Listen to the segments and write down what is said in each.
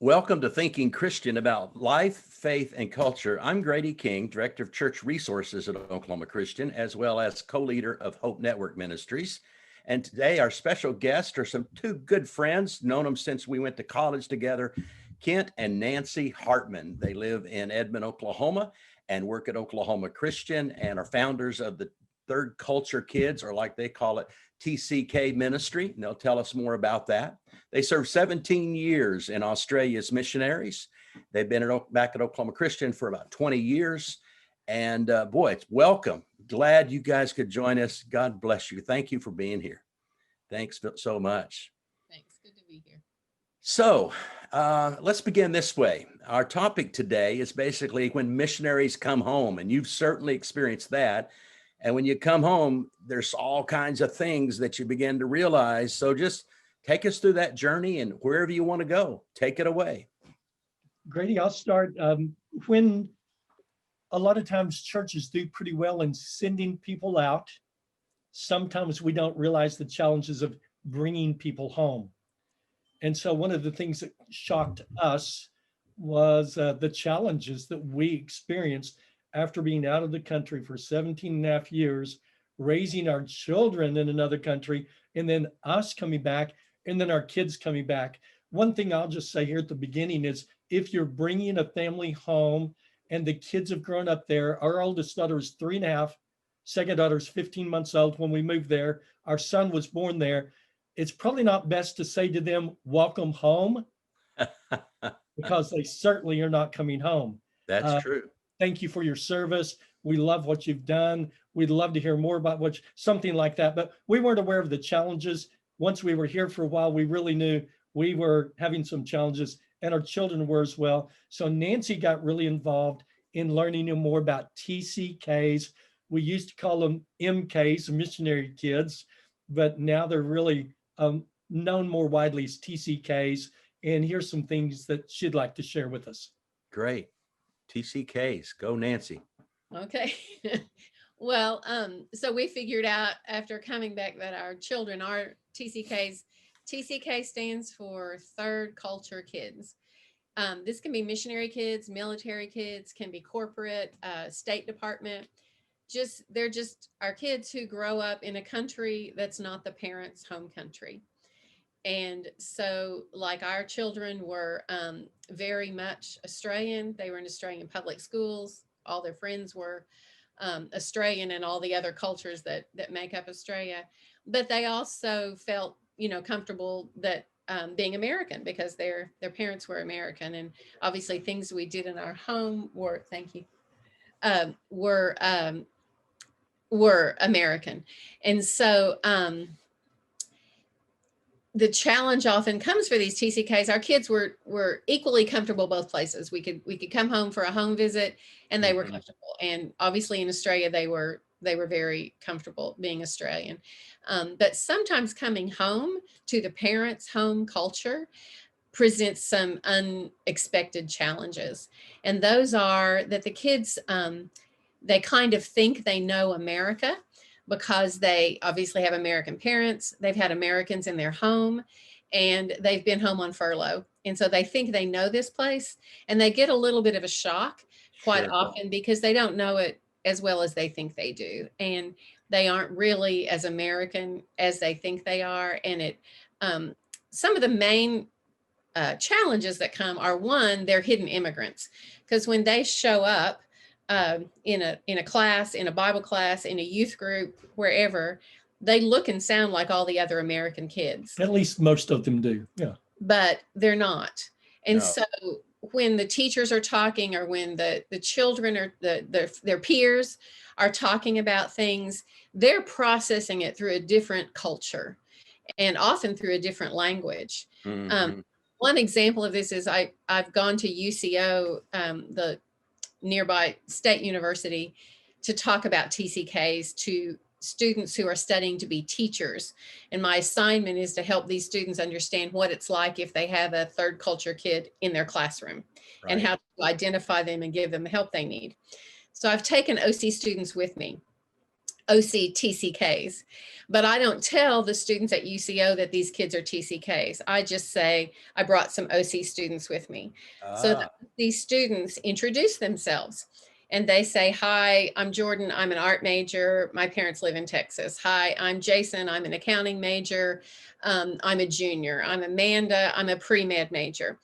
Welcome to Thinking Christian about life, faith, and culture. I'm Grady King, Director of Church Resources at Oklahoma Christian, as well as co-leader of Hope Network Ministries. And today our special guests are two good friends, known them since we went to college together, Kent and Nancy Hartman. They live in Edmond, Oklahoma, and work at Oklahoma Christian and are founders of the Third Culture Kids, or like they call it, TCK Ministry. And they'll tell us more about that. They served 17 years in Australia's Missionaries. They've been back at Oklahoma Christian for about 20 years. And boy, it's welcome. Glad you guys could join us. God bless you. Thank you for being here. Thanks so much. Thanks. Good to be here. So let's begin this way. Our topic today is basically when missionaries come home, and you've certainly experienced that. And when you come home, there's all kinds of things that you begin to realize. So just take us through that journey, and wherever you want to go, take it away. Grady, I'll start. When a lot of times churches do pretty well in sending people out, sometimes we don't realize the challenges of bringing people home. And so one of the things that shocked us was the challenges that we experienced after being out of the country for 17 and a half years, raising our children in another country, and then us coming back, and then our kids coming back. One thing I'll just say here at the beginning is if you're bringing a family home and the kids have grown up there, our oldest daughter is 3.5, second daughter is 15 months old when we moved there. Our son was born there. It's probably not best to say to them, welcome home, because they certainly are not coming home. That's true. Thank you for your service. We love what you've done. We'd love to hear more about something like that. But we weren't aware of the challenges. Once we were here for a while, we really knew we were having some challenges, and our children were as well. So Nancy got really involved in learning more about TCKs. We used to call them MKs, missionary kids, but now they're really known more widely as TCKs. And here's some things that she'd like to share with us. Great. TCKs. Go, Nancy. Okay. Well, so we figured out after coming back that our children are TCKs. TCK stands for Third Culture Kids. This can be missionary kids, military kids, can be corporate, State Department. They're just our kids who grow up in a country that's not the parents' home country. And so like our children were very much Australian. They were in Australian public schools. All their friends were Australian and all the other cultures that make up Australia. But they also felt, comfortable that being American because their parents were American. And obviously things we did in our home were American. And so the challenge often comes for these TCKs. Our kids were equally comfortable both places. We could come home for a home visit and they were comfortable. And obviously in Australia, they were very comfortable being Australian. But sometimes coming home to the parents' home culture presents some unexpected challenges. And those are that the kids, they kind of think they know America, because they obviously have American parents, they've had Americans in their home, and they've been home on furlough. And so they think they know this place, and they get a little bit of a shock quite often because they don't know it as well as they think they do. And they aren't really as American as they think they are. And some of the main challenges that come are, one, they're hidden immigrants, because when they show up, in a class, in a Bible class, in a youth group, wherever, they look and sound like all the other American kids. At least most of them do, yeah. But they're not. And No. So when the teachers are talking, or when the children or their peers are talking about things, they're processing it through a different culture and often through a different language. Mm-hmm. One example of this is I've gone to UCO, the nearby state university, to talk about TCKs to students who are studying to be teachers. And my assignment is to help these students understand what it's like if they have a third culture kid in their classroom, and how to identify them and give them the help they need. So I've taken OC students with me. OC TCKs, but I don't tell the students at UCO that these kids are TCKs. I just say I brought some OC students with me. So Ah, these students introduce themselves and they say, hi, I'm Jordan. I'm an art major. My parents live in Texas. Hi, I'm Jason. I'm an accounting major. I'm a junior. I'm Amanda. I'm a pre-med major.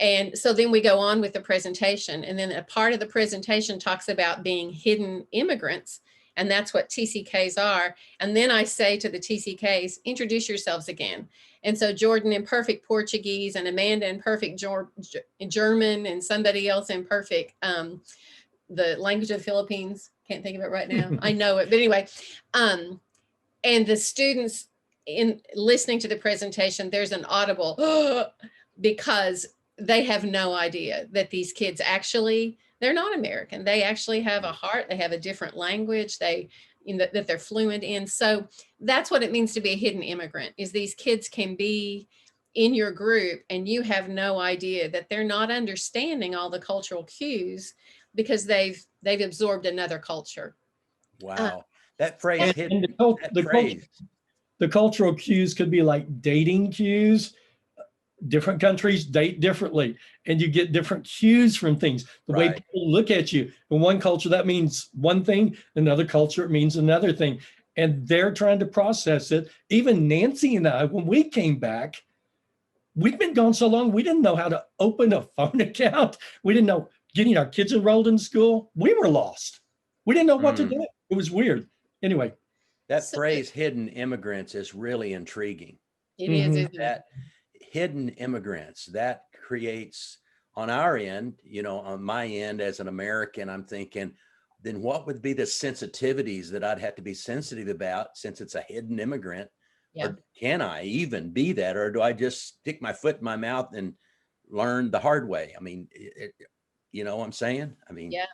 And so then we go on with the presentation. And then a part of the presentation talks about being hidden immigrants. And that's what TCKs are. And then I say to the TCKs, introduce yourselves again. And so Jordan in perfect Portuguese and Amanda in perfect German and somebody else in perfect the language of the Philippines. Can't think of it right now. I know it, but anyway. And the students in listening to the presentation, there's an audible because they have no idea that these kids actually, they're not American. They actually have a heart. They have a different language. They, that they're fluent in. So that's what it means to be a hidden immigrant, is these kids can be in your group and you have no idea that they're not understanding all the cultural cues because they've absorbed another culture. wow. That phrase, And phrase. the cultural cues could be like dating cues. Different countries date differently, and you get different cues from things. The way people look at you. In one culture, that means one thing. In another culture, it means another thing. And they're trying to process it. Even Nancy and I, when we came back, we'd been gone so long, we didn't know how to open a phone account. We didn't know getting our kids enrolled in school. We were lost. We didn't know what to do. It was weird. Anyway. That phrase, hidden immigrants, is really intriguing. It is, isn't it? That hidden immigrants, that creates on our end, on my end as an American, I'm thinking, then what would be the sensitivities that I'd have to be sensitive about since it's a hidden immigrant? Yeah. Or can I even be that? Or do I just stick my foot in my mouth and learn the hard way? I mean, you know what I'm saying? I mean, yeah.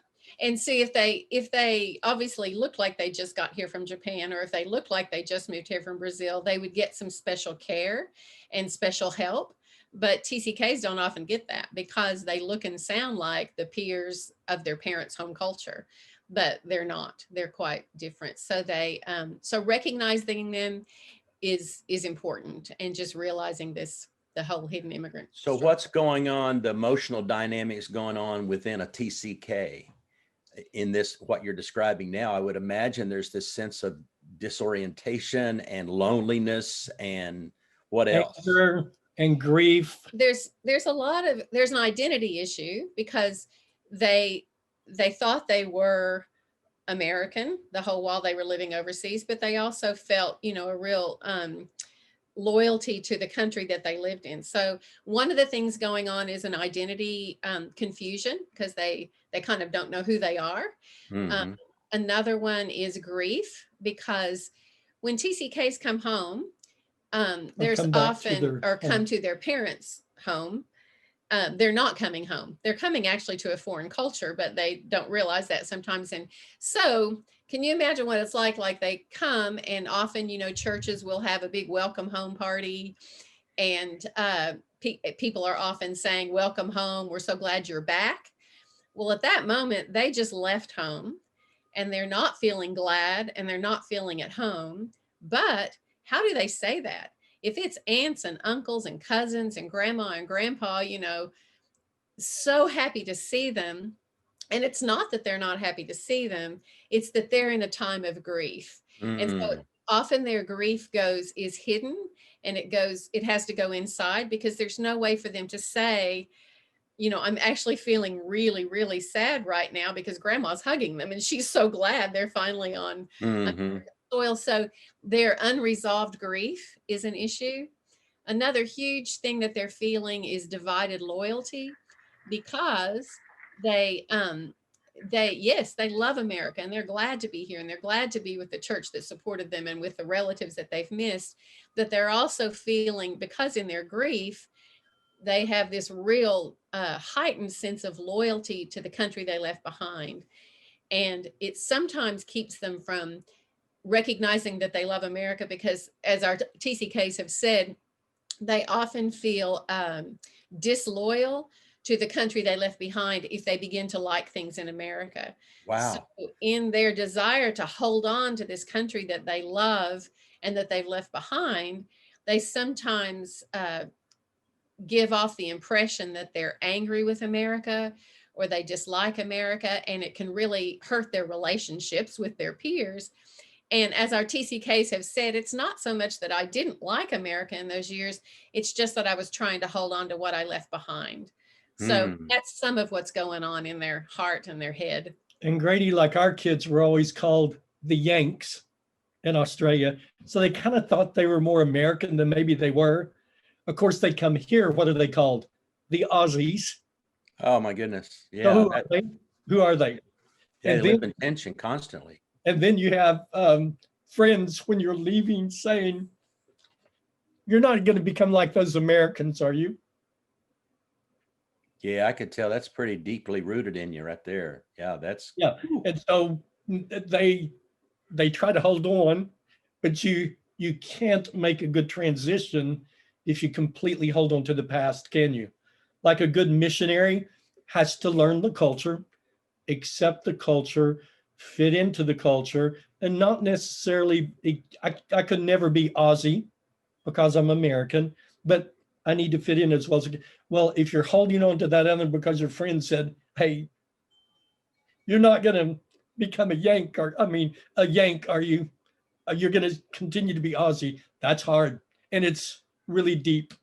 And see, if they obviously look like they just got here from Japan, or if they look like they just moved here from Brazil, they would get some special care and special help. But TCKs don't often get that because they look and sound like the peers of their parents' home culture, but they're not. They're quite different. So so recognizing them is important, and just realizing the whole hidden immigrant. So what's going on, the emotional dynamics going on within a TCK in this, what you're describing now? I would imagine there's this sense of disorientation and loneliness, and what else? Anger and grief. There's an identity issue because they thought they were American the whole while they were living overseas, but they also felt, a real loyalty to the country that they lived in. So one of the things going on is an identity confusion because they kind of don't know who they are. Another one is grief, because when TCKs come home, there's often, or come to their parents' home, they're not coming home. They're coming actually to a foreign culture, but they don't realize that sometimes. And so can you imagine what it's like? Like they come, and often, churches will have a big welcome home party, and people are often saying, welcome home. We're so glad you're back. Well, at that moment, they just left home and they're not feeling glad and they're not feeling at home. But how do they say that? If it's aunts and uncles and cousins and grandma and grandpa, so happy to see them. And it's not that they're not happy to see them. It's that they're in a time of grief. And so often their grief is hidden, and it has to go inside, because there's no way for them to say, I'm actually feeling really, really sad right now because grandma's hugging them and she's so glad they're finally on soil. So their unresolved grief is an issue. Another huge thing that they're feeling is divided loyalty, because they love America and they're glad to be here and they're glad to be with the church that supported them and with the relatives that they've missed. That they're also feeling, because in their grief, they have this real heightened sense of loyalty to the country they left behind. And it sometimes keeps them from recognizing that they love America, because as our TCKs have said, they often feel disloyal to the country they left behind if they begin to like things in America. So Wow. in their desire to hold on to this country that they love and that they've left behind, they sometimes give off the impression that they're angry with America or they dislike America, and it can really hurt their relationships with their peers. And as our TCKs have said, it's not so much that I didn't like America in those years, it's just that I was trying to hold on to what I left behind. So Hmm. that's some of what's going on in their heart and their head. And Grady, like our kids were always called the Yanks in Australia. So they kind of thought they were more American than maybe they were. Of course, they come here. What are they called? The Aussies. Oh my goodness. So Yeah. who are they? Who are they? They And live then, in tension constantly. and then you have friends when you're leaving saying, you're not going to become like those Americans, are you? Yeah, I could tell that's pretty deeply rooted in you right there. Yeah, that's Yeah. And so they try to hold on, but you can't make a good transition if you completely hold on to the past, can you? Like a good missionary has to learn the culture, accept the culture, fit into the culture, and not necessarily, I could never be Aussie because I'm American, but I need to fit in as well. Well, if you're holding on to that other because your friend said, hey, you're not going to become a Yank, or I mean, a Yank, are you? You're going to continue to be Aussie. That's hard. And it's really deep.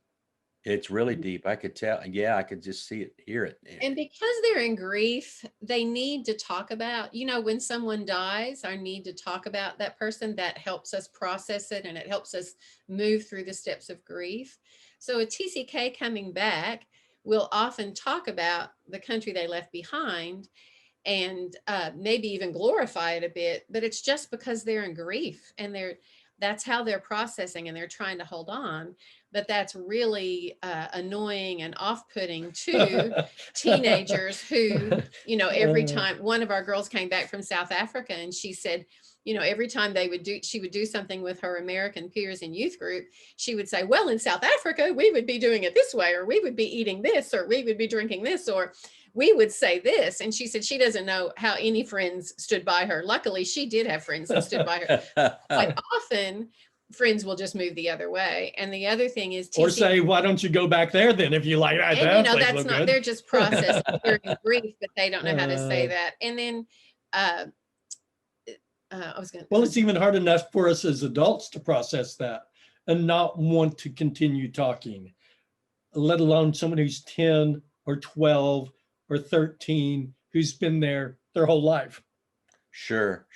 it's really deep. I could tell. Yeah, I could just see it, hear it. And because they're in grief, they need to talk about, when someone dies, our need to talk about that person, that helps us process it and it helps us move through the steps of grief. So a TCK coming back will often talk about the country they left behind and maybe even glorify it a bit, but it's just because they're in grief and that's how they're processing and they're trying to hold on. But that's really annoying and off-putting to teenagers who, every time one of our girls came back from South Africa and she said, every time she would do something with her American peers in youth group, she would say, well, in South Africa, we would be doing it this way, or we would be eating this, or we would be drinking this, or we would say this. And she said she doesn't know how any friends stood by her. Luckily, she did have friends that stood by her. Quite often, friends will just move the other way. And the other thing is or say, why don't you go back there then if you like that? And that's not, they're just processing their grief, but they don't know how to say that. And then I was going to. Well, it's even hard enough for us as adults to process that and not want to continue talking, let alone someone who's 10 or 12 or 13 who's been there their whole life. Sure.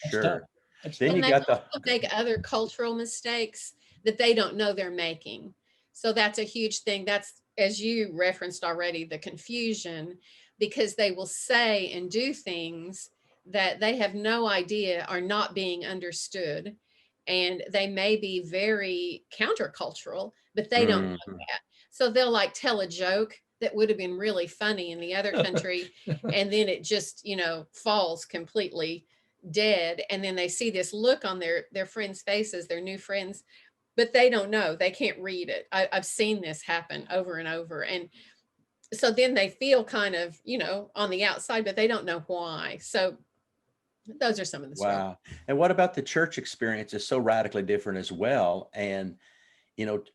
Then you got the make other cultural mistakes that they don't know they're making. So that's a huge thing. That's, as you referenced already, the confusion, because they will say and do things that they have no idea are not being understood. And they may be very countercultural, but they don't know that. So they'll like tell a joke that would have been really funny in the other country. And then it just, falls completely dead. And then they see this look on their friends' faces, their new friends, but they don't know, they can't read it. I've seen this happen over and over. And so then they feel kind of, on the outside, but they don't know why. So those are some of the Wow. And what about the church experience is so radically different as well. And,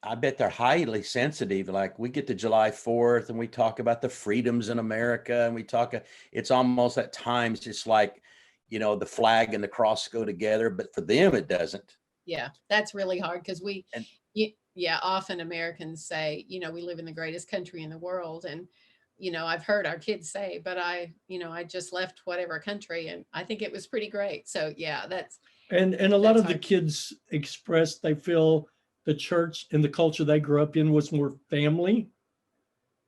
I bet they're highly sensitive. Like we get to July 4th and we talk about the freedoms in America and it's almost at times it's like, the flag and the cross go together, but for them, it doesn't. Yeah, that's really hard because often Americans say, we live in the greatest country in the world. And, I've heard our kids say, but I just left whatever country and I think it was pretty great. So yeah, and a lot of the kids express they feel the church and the culture they grew up in was more family.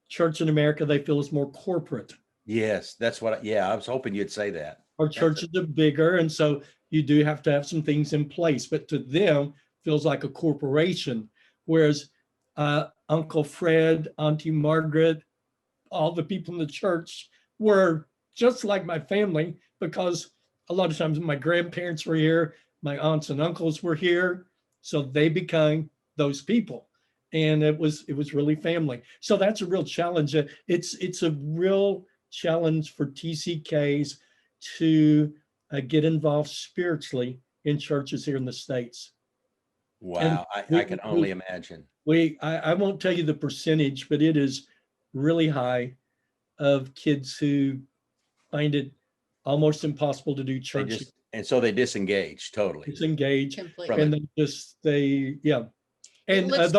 Church in America, they feel is more corporate. Yes, that's what, I was hoping you'd say that. Our churches are bigger, and so you do have to have some things in place, but to them, feels like a corporation. Whereas Uncle Fred, Auntie Margaret, all the people in the church were just like my family, because a lot of times my grandparents were here, my aunts and uncles were here, so they became those people. and it was really family. So that's a real challenge. It's a real challenge for TCKs to get involved spiritually in churches here in the States. And Wow. I can only imagine. I won't tell you the percentage, but it is really high of kids who find it almost impossible to do They church. just, and so they disengage totally. Disengage, Completely. and yeah. It And looks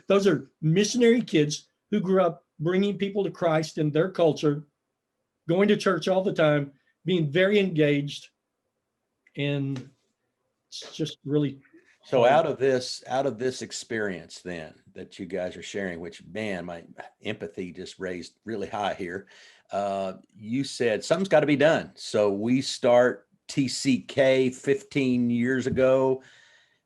those are missionary kids who grew up bringing people to Christ in their culture, going to church all the time, being very engaged, and it's just really So hard. out of this experience then that you guys are sharing, which man, my empathy just raised really high here. You said something's got to be done. So we start TCK 15 years ago.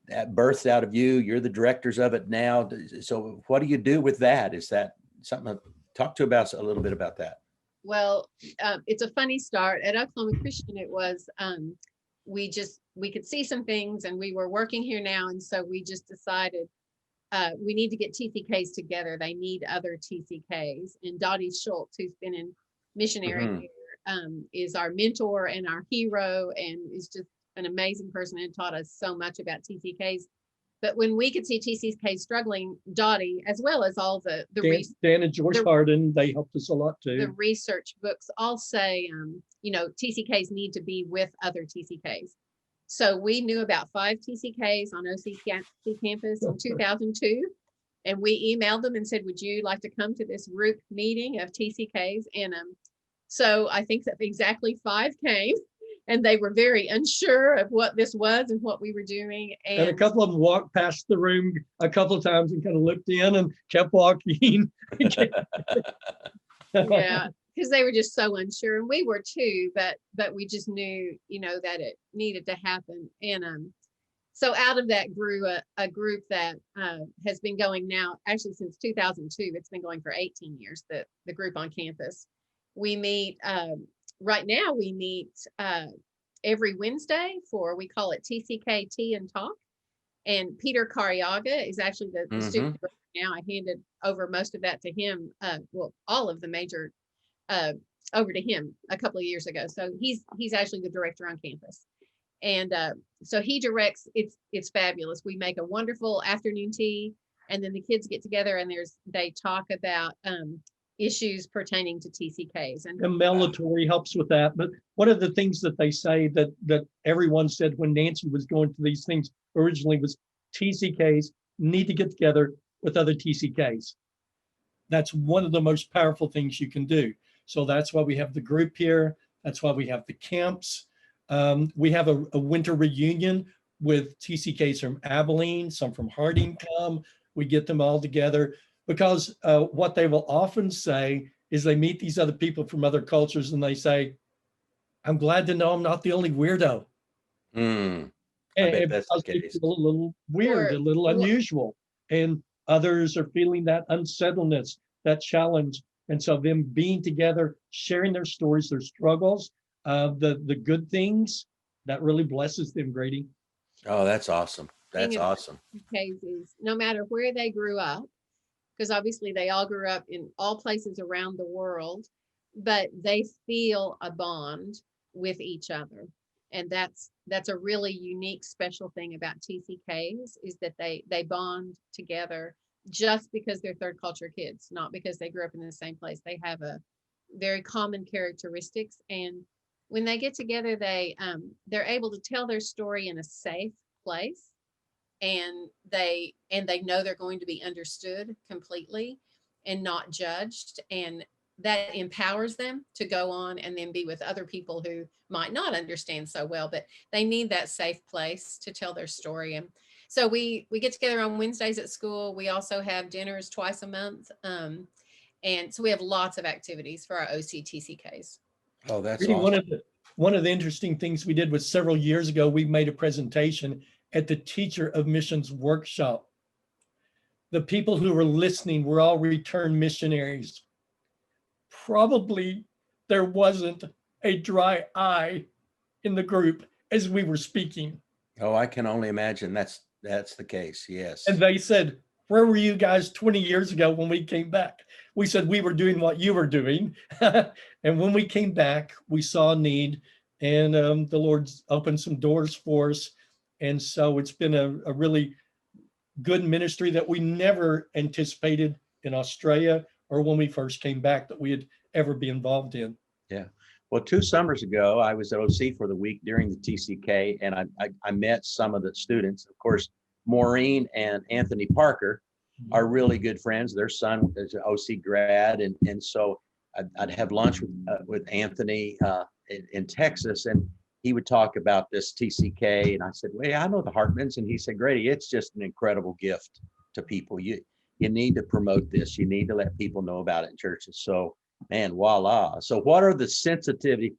That birthed out of you. You're the directors of it now. So what do you do with that? Is that something? Talk to us a little bit about that. Well, it's a funny start at Oklahoma Christian. It was we could see some things, and we were working here now, and so we just decided we need to get TCKs together. They need other TCKs. And Dottie Schultz, who's been in Missionary here, is our mentor and our hero, and is just an amazing person and taught us so much about TCKs. But when we could see TCKs struggling, Dottie, as well as all the Dan and George Harden, they helped us a lot too. The research books all say, TCKs need to be with other TCKs. So we knew about 5 TCKs on OCC campus in 2002. And we emailed them and said, would you like to come to this group meeting of TCKs? And so I think that exactly 5 came. And they were very unsure of what this was and what we were doing. And a couple of them walked past the room a couple of times and kind of looked in and kept walking. Yeah, because they were just so unsure, and we were too. But we just knew, that it needed to happen. And so out of that grew a group that has been going now, actually since 2002. It's been going for 18 years. The group on campus. We meet. Right now we meet every Wednesday we call it TCK Tea and Talk. And Peter Cariaga is actually the student director now. I handed over most of that to him, all of the major over to him a couple of years ago. So he's actually the director on campus. And so he directs, it's fabulous. We make a wonderful afternoon tea, and then the kids get together and they talk about issues pertaining to TCKs. And Melatory helps with that. But one of the things that they say that everyone said when Nancy was going to these things originally was TCKs need to get together with other TCKs. That's one of the most powerful things you can do. So that's why we have the group here. That's why we have the camps. We have a winter reunion with TCKs from Abilene, some from Harding come. We get them all together. Because what they will often say is they meet these other people from other cultures and they say, I'm glad to know I'm not the only weirdo. I bet that's the They case. feel a little weird, a little unusual. And others are feeling that unsettledness, that challenge. And so them being together, sharing their stories, their struggles, the good things, that really blesses them, Grady. Oh, that's awesome. That's awesome. Cases, no matter where they grew up, because obviously they all grew up in all places around the world, but they feel a bond with each other. And that's a really unique, special thing about TCKs is that they bond together just because they're third culture kids, not because they grew up in the same place. They have a very common characteristics. And when they get together, they're able to tell their story in a safe place. And they know they're going to be understood completely and not judged, and that empowers them to go on and then be with other people who might not understand so well, but they need that safe place to tell their story. And so we get together on Wednesdays at school. We also have dinners twice a month, and so we have lots of activities for our OCTCKs. Oh, that's Really, awesome. one of the interesting things we did was several years ago, we made a presentation at the Teacher of Missions workshop. The people who were listening were all returned missionaries. Probably there wasn't a dry eye in the group as we were speaking. Oh, I can only imagine that's the case. Yes. And they said, where were you guys 20 years ago when we came back? We said we were doing what you were doing. And when we came back, we saw a need, and the Lord's opened some doors for us. And so it's been a really good ministry that we never anticipated in Australia or when we first came back that we had ever be involved in. Yeah. Well, 2 summers ago, I was at OC for the week during the TCK, and I met some of the students. Of course, Maureen and Anthony Parker are really good friends. Their son is an OC grad, and so I'd have lunch with Anthony in Texas, and he would talk about this TCK, and I said, "Well, I know the Hartmans," and he said, "Grady, it's just an incredible gift to people. You need to promote this. You need to let people know about it in churches." So, man, voila. So what are the sensitivities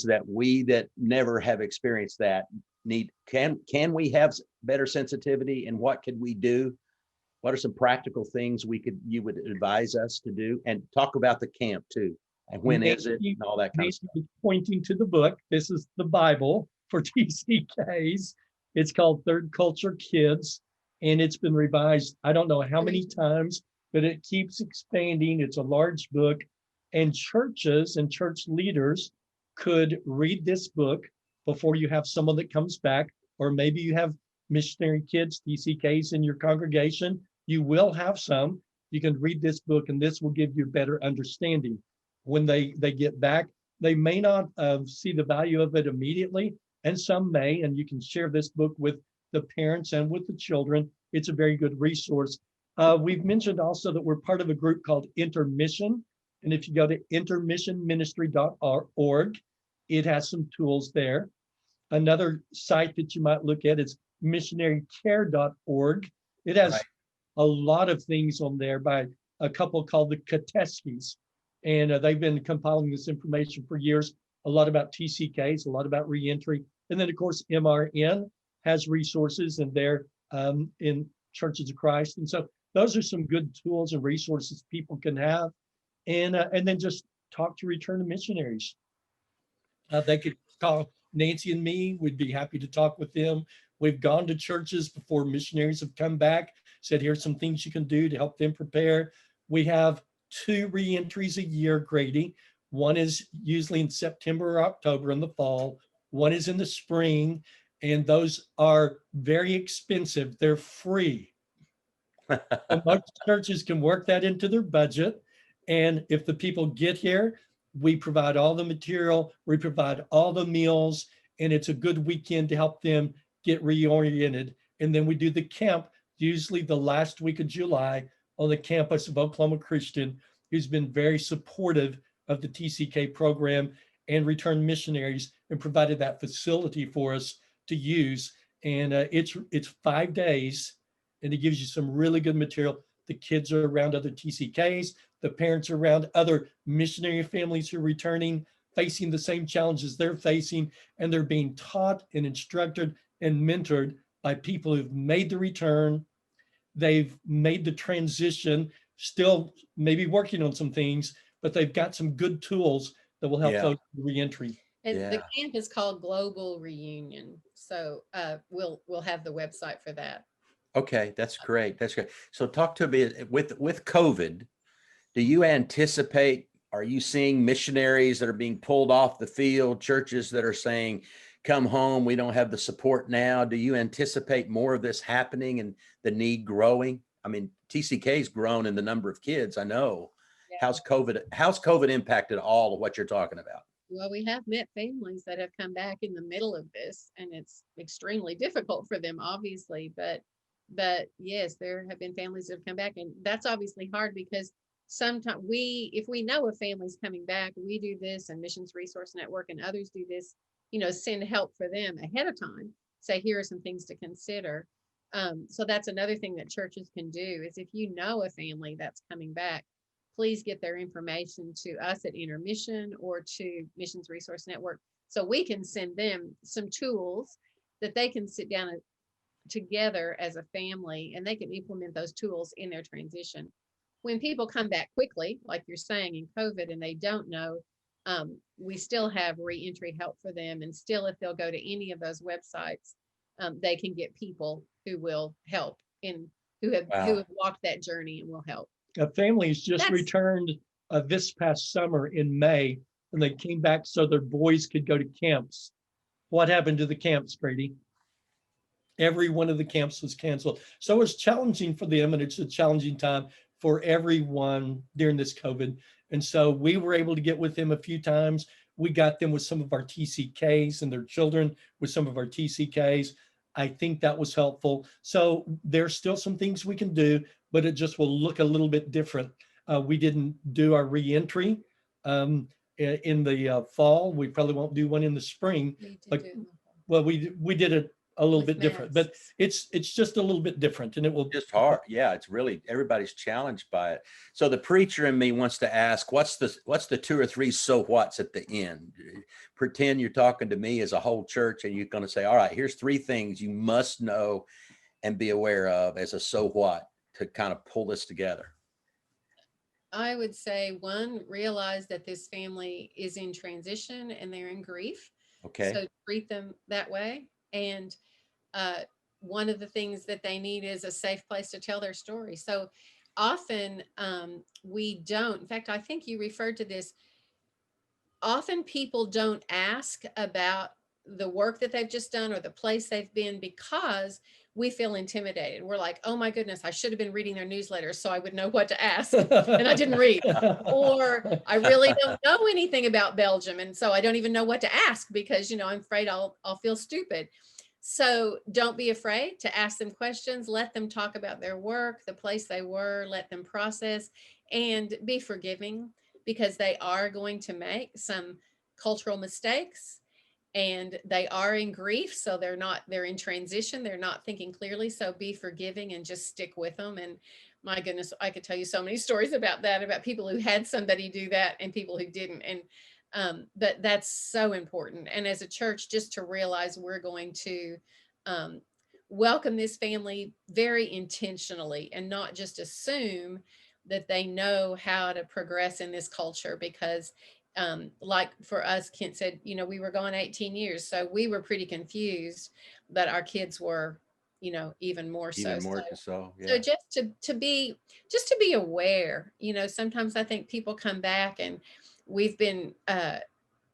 that we that never have experienced that need? Can we have better sensitivity, and what could we do? What are some practical things you would advise us to do? And talk about the camp too. And when is it and all that kind of stuff. Pointing to the book. This is the Bible for TCKs. It's called Third Culture Kids, and it's been revised I don't know how many times, but it keeps expanding. It's a large book, and churches and church leaders could read this book before you have someone that comes back, or maybe you have missionary kids, TCKs in your congregation. You will have some. You can read this book, and this will give you better understanding. When they get back, they may not see the value of it immediately, and some may, and you can share this book with the parents and with the children. It's a very good resource. We've mentioned also that we're part of a group called Intermission, and if you go to intermissionministry.org, it has some tools there. Another site that you might look at is missionarycare.org. It has a lot of things on there by a couple called the Kateskis. And they've been compiling this information for years, a lot about TCKs, a lot about reentry. And then, of course, MRN has resources in there in Churches of Christ. And so those are some good tools and resources people can have. And then just talk to Return to Missionaries. They could call Nancy and me. We'd be happy to talk with them. We've gone to churches before missionaries have come back, said, here's some things you can do to help them prepare. We have 2 reentries a year, Grady. One is usually in September or October in the fall. One is in the spring, and those are very expensive. They're free. Most churches can work that into their budget. And if the people get here, we provide all the material, we provide all the meals, and it's a good weekend to help them get reoriented. And then we do the camp, usually the last week of July, on the campus of Oklahoma Christian, who's been very supportive of the TCK program and Return Missionaries, and provided that facility for us to use. And it's 5 days, and it gives you some really good material. The kids are around other TCKs, the parents are around other missionary families who are returning, facing the same challenges they're facing, and they're being taught and instructed and mentored by people who've made the return. They've made the transition, still maybe working on some things, but they've got some good tools that will help folks with reentry. And the camp is called Global Reunion. So we'll have the website for that. Okay, that's great. That's great. So talk to me with COVID. Do you anticipate, are you seeing missionaries that are being pulled off the field, churches that are saying, come home, we don't have the support now? Do you anticipate more of this happening and the need growing? I mean, TCK's grown in the number of kids, I know. Yeah. How's COVID impacted all of what you're talking about? Well, we have met families that have come back in the middle of this, and it's extremely difficult for them, obviously, but yes, there have been families that have come back, and that's obviously hard because sometimes if we know a family's coming back, we do this, and Missions Resource Network and others do this, send help for them ahead of time, say, here are some things to consider. So that's another thing that churches can do is if you know a family that's coming back, please get their information to us at Intermission or to Missions Resource Network so we can send them some tools that they can sit down together as a family, and they can implement those tools in their transition. When people come back quickly, like you're saying in COVID, and they don't know, we still have reentry help for them. And still, if they'll go to any of those websites, they can get people who will help and who have Wow. walked that journey and will help. A family's just That's- returned this past summer in May, and they came back so their boys could go to camps. What happened to the camps, Grady? Every one of the camps was canceled. So it's challenging for them, and it's a challenging time for everyone during this COVID. And so we were able to get with them a few times. We got them with some of our TCKs and their children with some of our TCKs. I think that was helpful. So there's still some things we can do, but it just will look a little bit different. We didn't do our reentry in the fall. We probably won't do one in the spring. But well, we did it a little bit different, but it's just a little bit different, and it will Just hard. Yeah, it's really, everybody's challenged by it. So the preacher in me wants to ask, what's the 2 or 3 so whats at the end? Pretend you're talking to me as a whole church, and you're going to say, all right, here's 3 things you must know and be aware of as a so what to kind of pull this together. I would say 1, realize that this family is in transition and they're in grief. Okay. So treat them that way. And one of the things that they need is a safe place to tell their story. So often we don't, in fact, I think you referred to this, often people don't ask about the work that they've just done or the place they've been because we feel intimidated. We're like, oh my goodness, I should have been reading their newsletter so I would know what to ask. And I didn't read. Or I really don't know anything about Belgium. And so I don't even know what to ask because, I'm afraid I'll feel stupid. So don't be afraid to ask them questions. Let them talk about their work, the place they were, let them process, and be forgiving because they are going to make some cultural mistakes. And they are in grief, so they're in transition, they're not thinking clearly. So be forgiving and just stick with them. And my goodness, I could tell you so many stories about that, about people who had somebody do that and people who didn't. And but that's so important. And as a church, just to realize we're going to welcome this family very intentionally and not just assume that they know how to progress in this culture because like for us, Kent said, we were gone 18 years. So we were pretty confused, but our kids were, even more so. Even more so, yeah. So just to be aware, sometimes I think people come back and we've been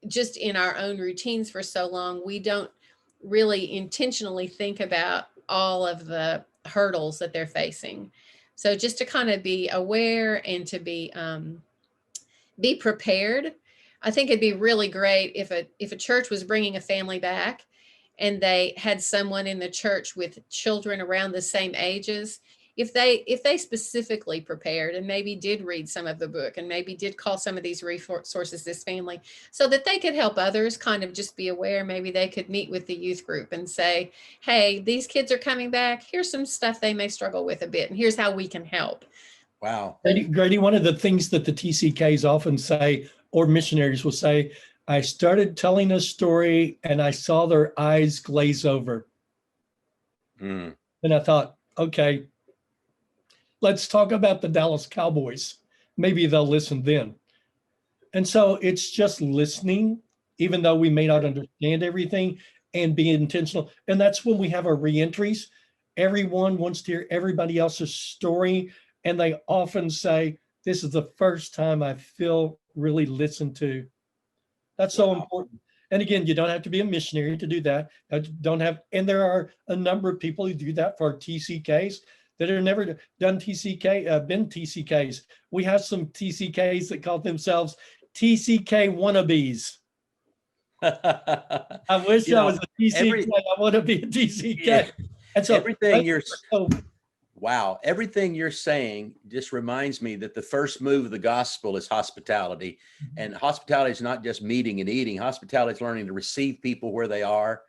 just in our own routines for so long, we don't really intentionally think about all of the hurdles that they're facing. So just to kind of be aware and to be prepared. I think it'd be really great if a church was bringing a family back and they had someone in the church with children around the same ages. If they specifically prepared and maybe did read some of the book and maybe did call some of these resources this family so that they could help others kind of just be aware, maybe they could meet with the youth group and say, hey, these kids are coming back. Here's some stuff they may struggle with a bit and here's how we can help. Wow. Grady, one of the things that the TCKs often say, or missionaries will say, I started telling a story and I saw their eyes glaze over. And I thought, okay, let's talk about the Dallas Cowboys. Maybe they'll listen then. And so it's just listening, even though we may not understand everything, and be intentional. And that's when we have our reentries. Everyone wants to hear everybody else's story. And they often say, this is the first time I feel really listened to. That's so important. And again, you don't have to be a missionary to do that. And there are a number of people who do that for our TCKs that have never done been TCKs. We have some TCKs that call themselves TCK wannabes. I wish I was a TCK. I want to be a TCK. Yeah. And so everything you're saying just reminds me that the first move of the gospel is hospitality. And hospitality is not just meeting and eating. Hospitality is learning to receive people where they are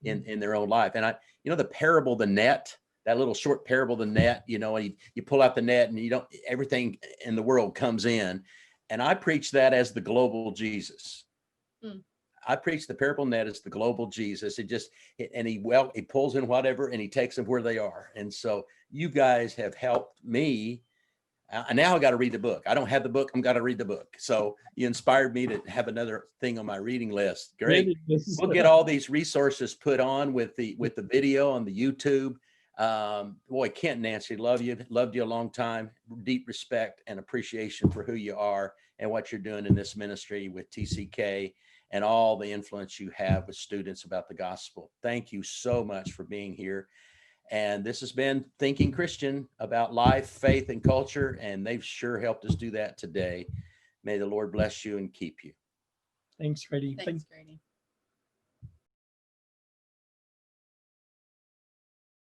in their own life. And the parable, the net, that little short parable, the net, and you pull out the net and everything in the world comes in. And I preach that as the global Jesus. I preach the parable net as the global Jesus. He pulls in whatever and he takes them where they are. And so you guys have helped me. Now I got to read the book. I don't have the book. I'm got to read the book. So you inspired me to have another thing on my reading list. Great. We'll get all these resources put on with the video on the YouTube. Boy, Kent and Nancy, loved you a long time. Deep respect and appreciation for who you are and what you're doing in this ministry with TCK and all the influence you have with students about the gospel. Thank you so much for being here. And this has been Thinking Christian, about life, faith, and culture. And they've sure helped us do that today. May the Lord bless you and keep you. Thanks, Grady. Thanks, Grady.